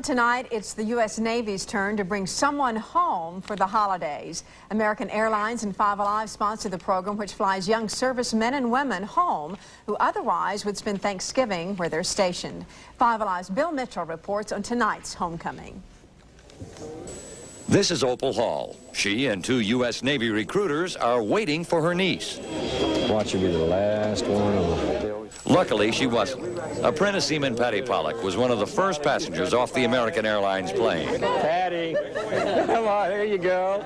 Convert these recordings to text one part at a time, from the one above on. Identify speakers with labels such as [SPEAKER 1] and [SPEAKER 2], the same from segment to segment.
[SPEAKER 1] Tonight, it's the U.S. Navy's turn to bring someone home for the holidays. American Airlines and Five Alive sponsor the program, which flies young servicemen and women home who otherwise would spend Thanksgiving where they're stationed. Five Alive's Bill Mitchell reports on tonight's homecoming.
[SPEAKER 2] This is Opal Hall. She and two U.S. Navy recruiters are waiting for her niece.
[SPEAKER 3] Watch her be the last one on.
[SPEAKER 2] Luckily, she wasn't. Apprentice seaman Patty Pollock was one of the first passengers off the American Airlines plane.
[SPEAKER 3] Patty, come on, here you go.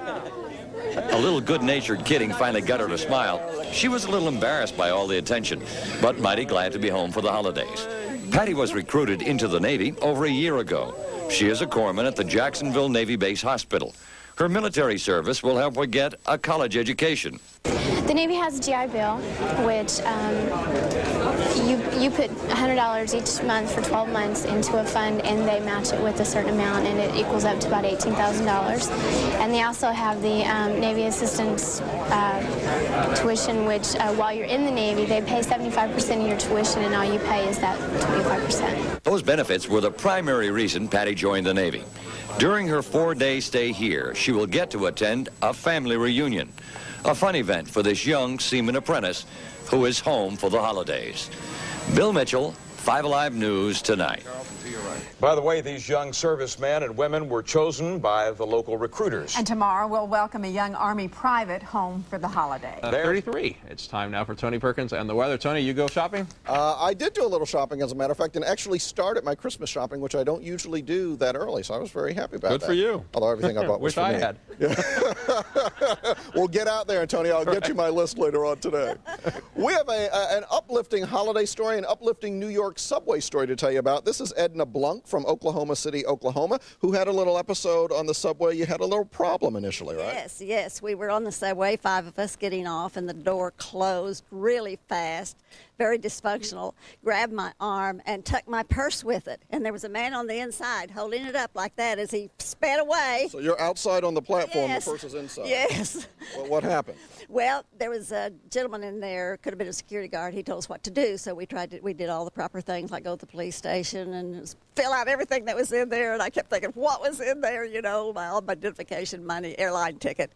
[SPEAKER 2] A little good-natured kidding finally got her to smile. She was a little embarrassed by all the attention, but mighty glad to be home for the holidays. Patty was recruited into the Navy over a year ago. She is a corpsman at the Jacksonville Navy Base Hospital. Her military service will help her get a college education.
[SPEAKER 4] The Navy has a GI Bill, which you put $100 each month for 12 months into a fund, and they match it with a certain amount, and it equals up to about $18,000. And they also have the Navy Assistance tuition, which while you're in the Navy, they pay 75% of your tuition, and all you pay is that 25%.
[SPEAKER 2] Those benefits were the primary reason Patty joined the Navy. During her 4-day stay here, she will get to attend a family reunion, a fun event for this young seaman apprentice who is home for the holidays. Bill Mitchell, 5 Alive News Tonight.
[SPEAKER 5] By the way, these young servicemen and women were chosen by the local recruiters.
[SPEAKER 1] And tomorrow we'll welcome a young Army private home for the holiday.
[SPEAKER 6] 33. It's time now for Tony Perkins and the weather. Tony, you go shopping?
[SPEAKER 7] I did do a little shopping, as a matter of fact, and actually started my Christmas shopping, which I don't usually do that early, so I was very happy about that.
[SPEAKER 6] Good for you.
[SPEAKER 7] Although everything I bought was
[SPEAKER 6] Wish
[SPEAKER 7] for
[SPEAKER 6] I
[SPEAKER 7] me.
[SPEAKER 6] had.
[SPEAKER 7] Yeah. Well, get out there, Tony. I'll get you my list later on today. We have an uplifting holiday story, an uplifting New York subway story to tell you about. This is Edna Blunk from Oklahoma City, Oklahoma, who had a little episode on the subway. You had a little problem initially, right?
[SPEAKER 8] Yes. We were on the subway, 5 of us getting off, and the door closed really fast, very dysfunctional. Grabbed my arm and tucked my purse with it. And there was a man on the inside holding it up like that as he sped away.
[SPEAKER 7] So you're outside on the platform,
[SPEAKER 8] Yes.
[SPEAKER 7] the purse is inside.
[SPEAKER 8] Yes.
[SPEAKER 7] Well, what happened?
[SPEAKER 8] Well, there was a gentleman in there, could have been a security guard. He told us what to do, so we did all the proper things, like go to the police station and fill out everything that was in there. And I kept thinking, what was in there? You know, all my identification money, airline ticket.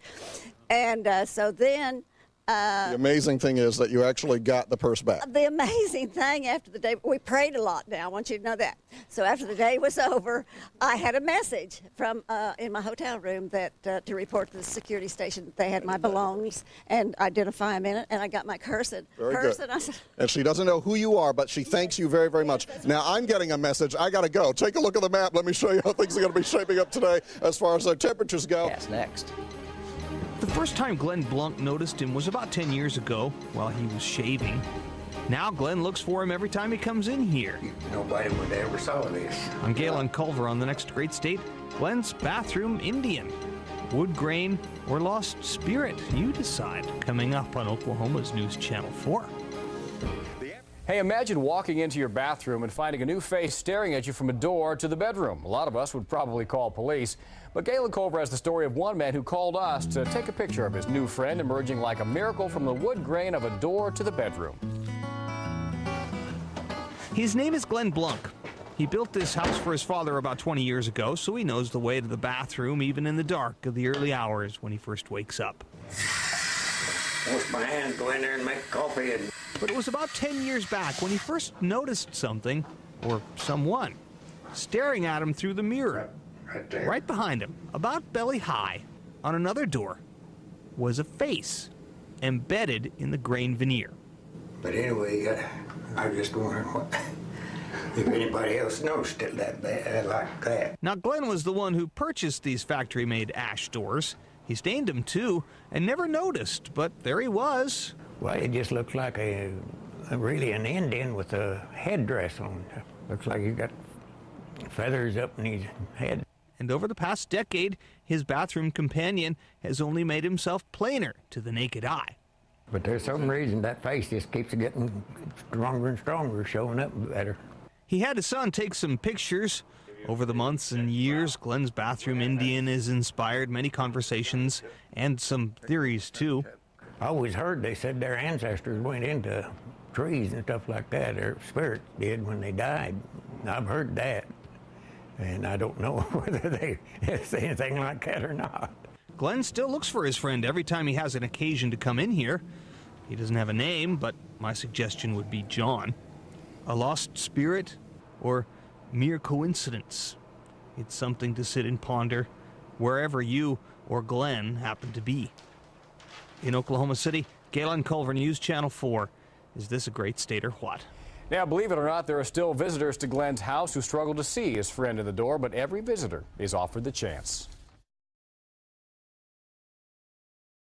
[SPEAKER 8] And so then...
[SPEAKER 7] The amazing thing is that you actually got the purse back.
[SPEAKER 8] The amazing thing, after the day, we prayed a lot now, I want you to know that. So after the day was over, I had a message from in my hotel room that to report to the security station that they had my belongings and identify them in it, and I got my purse.
[SPEAKER 7] Very good.
[SPEAKER 8] And I said,
[SPEAKER 7] and she doesn't know who you are, but she thanks you very, very much. Now, I'm getting a message. I got to go. Take a look at the map. Let me show you how things are going to be shaping up today as far as our temperatures go.
[SPEAKER 9] Yes, next.
[SPEAKER 10] The first time Glenn Blunk noticed him was about 10 years ago while he was shaving. Now Glenn looks for him every time he comes in here.
[SPEAKER 9] Nobody would ever saw this.
[SPEAKER 10] On Galen Culver on the Next Great State, Glenn's bathroom Indian. Wood grain or lost spirit, you decide. Coming up on Oklahoma's News Channel 4.
[SPEAKER 6] Hey, imagine walking into your bathroom and finding a new face staring at you from a door to the bedroom. A lot of us would probably call police. But Galen Culver has the story of one man who called us to take a picture of his new friend emerging like a miracle from the wood grain of a door to the bedroom.
[SPEAKER 10] His name is Glenn Blunk. He built this house for his father about 20 years ago, so he knows the way to the bathroom even in the dark of the early hours when he first wakes up.
[SPEAKER 9] Wash my hands, go in there and make coffee.
[SPEAKER 10] But it was about 10 years back when he first noticed something, or someone, staring at him through the mirror.
[SPEAKER 9] Right there.
[SPEAKER 10] Right behind him, about belly high, on another door, was a face embedded in the grain veneer.
[SPEAKER 9] But anyway, I just wondering if anybody else noticed it that bad, like that.
[SPEAKER 10] Now, Glenn was the one who purchased these factory-made ash doors. He stained them, too, and never noticed, but there he was.
[SPEAKER 9] Well, it just looks like really an Indian with a headdress on. Looks like he's got feathers up in his head.
[SPEAKER 10] And over the past decade, his bathroom companion has only made himself plainer to the naked eye.
[SPEAKER 9] But there's some reason that face just keeps getting stronger and stronger, showing up better.
[SPEAKER 10] He had his son take some pictures. Over the months and years, Glenn's bathroom Indian has inspired many conversations and some theories, too.
[SPEAKER 9] I always heard they said their ancestors went into trees and stuff like that. Their spirits did when they died. I've heard that. And I don't know whether they say anything like that or not.
[SPEAKER 10] Glenn still looks for his friend every time he has an occasion to come in here. He doesn't have a name, but my suggestion would be John. A lost spirit or mere coincidence? It's something to sit and ponder wherever you or Glenn happen to be. In Oklahoma City, Galen Culver, News Channel 4. Is this a great state or what?
[SPEAKER 6] Now, believe it or not, there are still visitors to Glenn's house who struggle to see his friend in the door, but every visitor is offered the chance.